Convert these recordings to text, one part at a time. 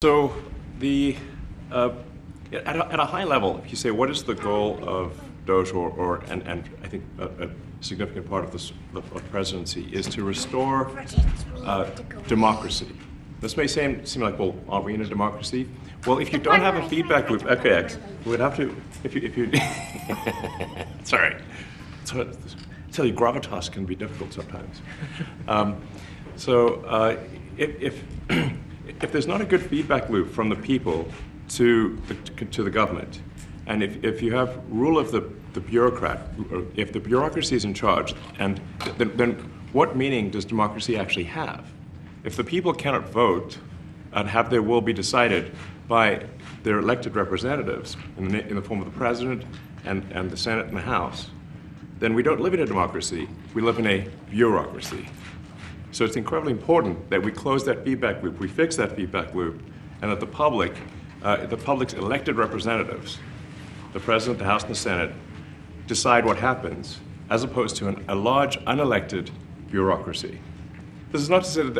So at a high level, if you say what is the goal of Doge, and I think a significant part of this of the presidency is to restore democracy. This may seem like, well, aren't we in a democracy? Well, if you don't have a feedback loop, okay, X, we would have to, if you sorry, so, I tell you, gravitas can be difficult sometimes. If there's not a good feedback loop from the people to the government, and if you have rule of the bureaucrat, or if the bureaucracy is in charge, and then what meaning does democracy actually have? If the people cannot vote and have their will be decided by their elected representatives in the form of the president and the Senate and the House, then we don't live in a democracy, we live in a bureaucracy. So it's incredibly important that we close that feedback loop, we fix that feedback loop, and that the public's elected representatives, the President, the House, and the Senate, decide what happens, as opposed to a large, unelected bureaucracy. This is not to say that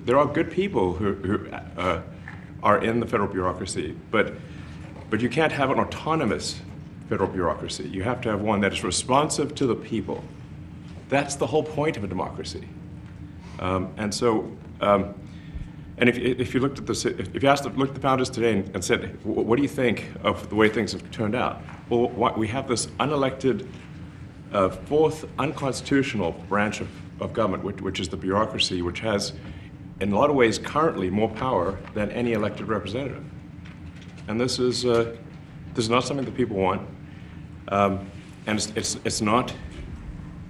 there are good people who are in the federal bureaucracy, but you can't have an autonomous federal bureaucracy. You have to have one that is responsive to the people. That's the whole point of a democracy. And if you looked at if you looked at the founders today and said, what do you think of the way things have turned out? Well, we have this unelected, fourth unconstitutional branch of government, which is the bureaucracy, which has, in a lot of ways, currently more power than any elected representative. And this is not something that people want, and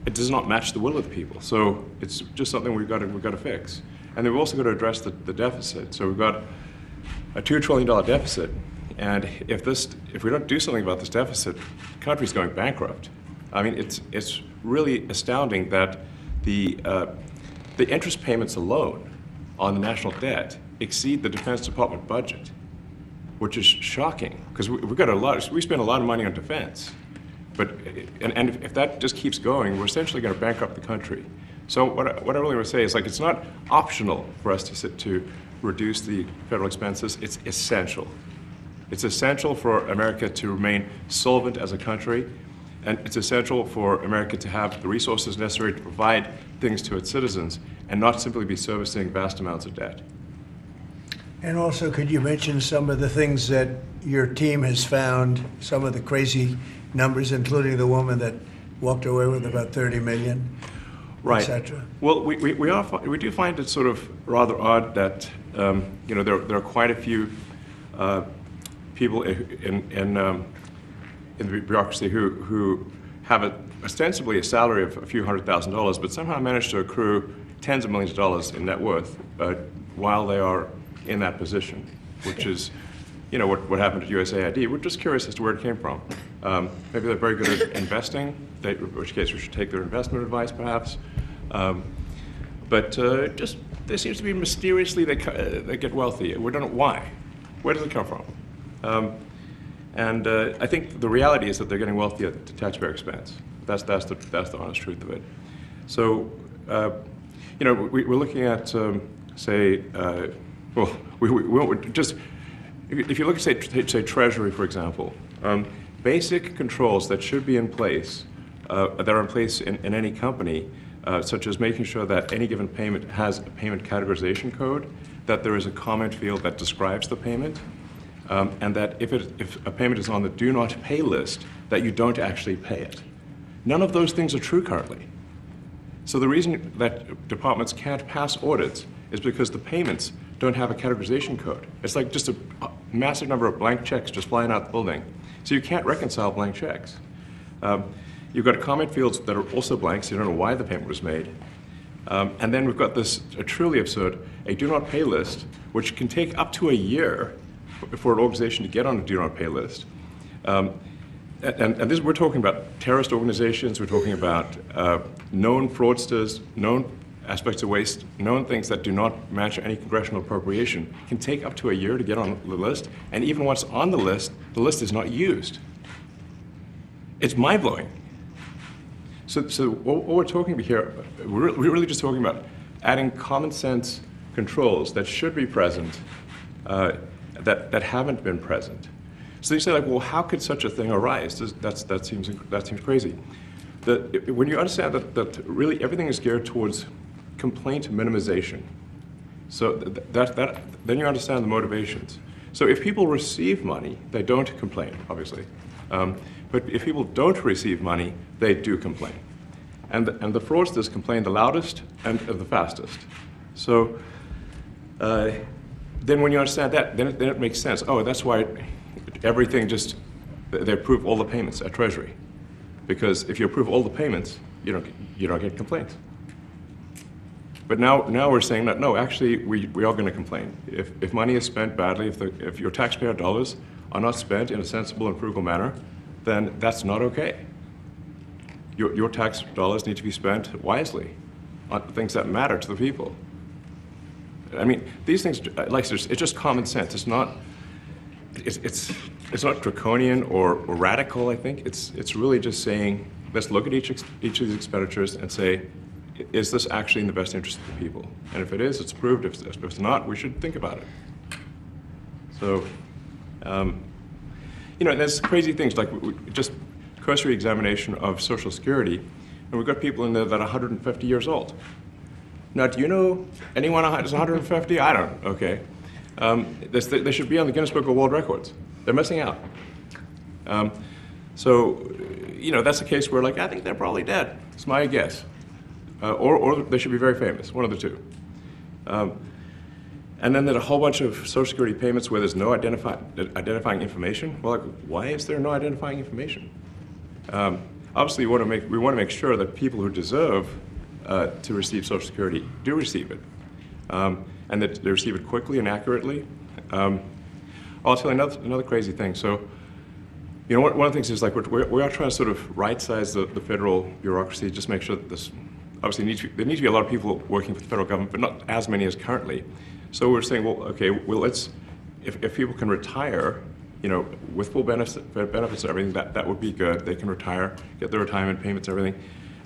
it does not match the will of the people. So it's just something we've got to fix. And then we've also got to address the deficit. So we've got a $2 trillion deficit, and if we don't do something about this deficit, the country's going bankrupt. I mean, it's really astounding that the interest payments alone on the national debt exceed the Defense Department budget, which is shocking because we spend a lot of money on defense. And if that just keeps going, we're essentially going to bankrupt the country. So what I really want to say is, like, it's not optional for us to reduce the federal expenses. It's essential. It's essential for America to remain solvent as a country, and it's essential for America to have the resources necessary to provide things to its citizens and not simply be servicing vast amounts of debt. And also, could you mention some of the things that your team has found, some of the crazy numbers, including the woman that walked away with about 30 million, right, etc.? Well, we do find it sort of rather odd that there are quite a few people in the bureaucracy who have ostensibly a salary of a few $100,000, but somehow manage to accrue tens of millions of dollars in net worth while they are in that position, which is, what happened at USAID. We're just curious as to where it came from. Maybe they're very good at investing, in which case we should take their investment advice, perhaps. But there seems to be mysteriously they get wealthy. We don't know why. Where does it come from? And I think the reality is that they're getting wealthy at the taxpayer expense. That's the honest truth of it. So, we're looking at, if you look at, say, Treasury, for example, basic controls that should be in place, that are in place in any company, such as making sure that any given payment has a payment categorization code, that there is a comment field that describes the payment, and that if a payment is on the do not pay list, that you don't actually pay it. None of those things are true currently. So the reason that departments can't pass audits is because the payments don't have a categorization code. It's like just a massive number of blank checks just flying out the building. So you can't reconcile blank checks. You've got comment fields that are also blank, so you don't know why the payment was made. And then we've got this truly absurd, a do not pay list, which can take up to a year for an organization to get on a do not pay list. And this, we're talking about terrorist organizations, we're talking about known fraudsters, known aspects of waste, known things that do not match any congressional appropriation, can take up to a year to get on the list, and even once on the list is not used. It's mind-blowing. So what we're talking about here, we're really just talking about adding common sense controls that should be present that haven't been present. So you say, like, well, how could such a thing arise? That seems crazy. When you understand that really everything is geared towards complaint minimization, so then you understand the motivations. So if people receive money, they don't complain, obviously. But if people don't receive money, they do complain. And the fraudsters complain the loudest and the fastest. So then when you understand that, then it makes sense. Oh, that's why everything they approve all the payments at Treasury. Because if you approve all the payments, you don't get complaints. But now we're saying that, no, actually, we are going to complain. If money is spent badly, if your taxpayer dollars are not spent in a sensible and frugal manner, then that's not okay. Your tax dollars need to be spent wisely on things that matter to the people. I mean, these things, like, it's just common sense. It's not draconian or radical, I think. It's really just saying, let's look at each of these expenditures and say, is this actually in the best interest of the people? And if it is, it's approved. If it's not, we should think about it. So, there's crazy things like just cursory examination of Social Security, and we've got people in there that are 150 years old. Now, do you know anyone who's 150? I don't. Okay. They should be on the Guinness Book of World Records. They're missing out. So, that's a case where, like, I think they're probably dead. It's my guess. Or they should be very famous, one of the two. And then there's a whole bunch of Social Security payments where there's no identifying information. Well, like, why is there no identifying information? Obviously, we want to make sure that people who deserve to receive Social Security do receive it, and that they receive it quickly and accurately. I'll tell you another crazy thing. So, one of the things is, like, we are trying to sort of right-size the federal bureaucracy, just make sure that this. Obviously, there need to be a lot of people working for the federal government, but not as many as currently. So we're saying, well, okay, if people can retire, with full benefits and everything, that would be good. They can retire, get their retirement payments, everything.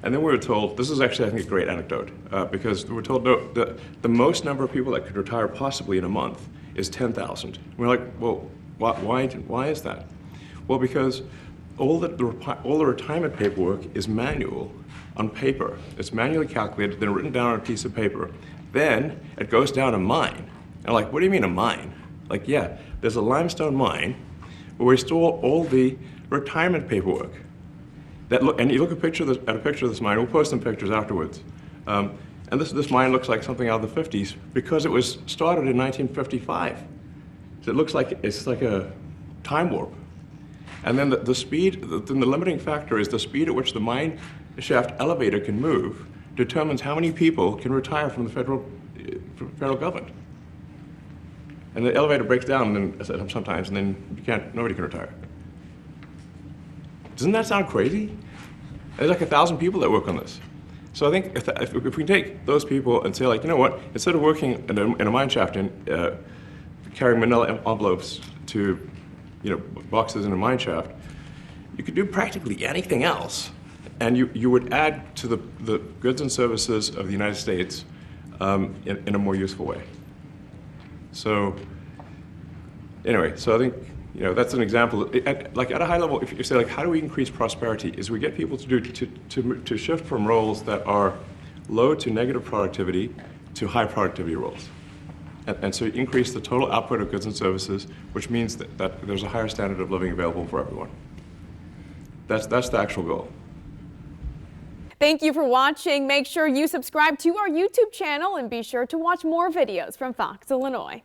And then we were told, this is actually, I think, a great anecdote, because we were told the most number of people that could retire possibly in a month is 10,000. We're like, well, why is that? Well, because all the retirement paperwork is manual on paper. It's manually calculated, then written down on a piece of paper. Then it goes down a mine. And like, what do you mean a mine? Like, yeah, there's a limestone mine where we store all the retirement paperwork. And you look at a picture of this mine. We'll post some pictures afterwards. And this mine looks like something out of the 50s because it was started in 1955. So it looks like it's like a time warp. And then the speed, the limiting factor is the speed at which the mine shaft elevator can move determines how many people can retire from the federal government. And the elevator breaks down sometimes, and then nobody can retire. Doesn't that sound crazy? There's like 1,000 people that work on this. So I think if we can take those people and say, like, you know what, instead of working in a mine shaft and carrying manila envelopes to boxes in a mine shaft, you could do practically anything else. And you would add to the goods and services of the United States in a more useful way. So anyway, so I think that's an example. At a high level, if you say, like, how do we increase prosperity? Is we get people to shift from roles that are low to negative productivity to high productivity roles. And so increase the total output of goods and services, which means that there's a higher standard of living available for everyone. That's the actual goal. Thank you for watching. Make sure you subscribe to our YouTube channel and be sure to watch more videos from Fox, Illinois.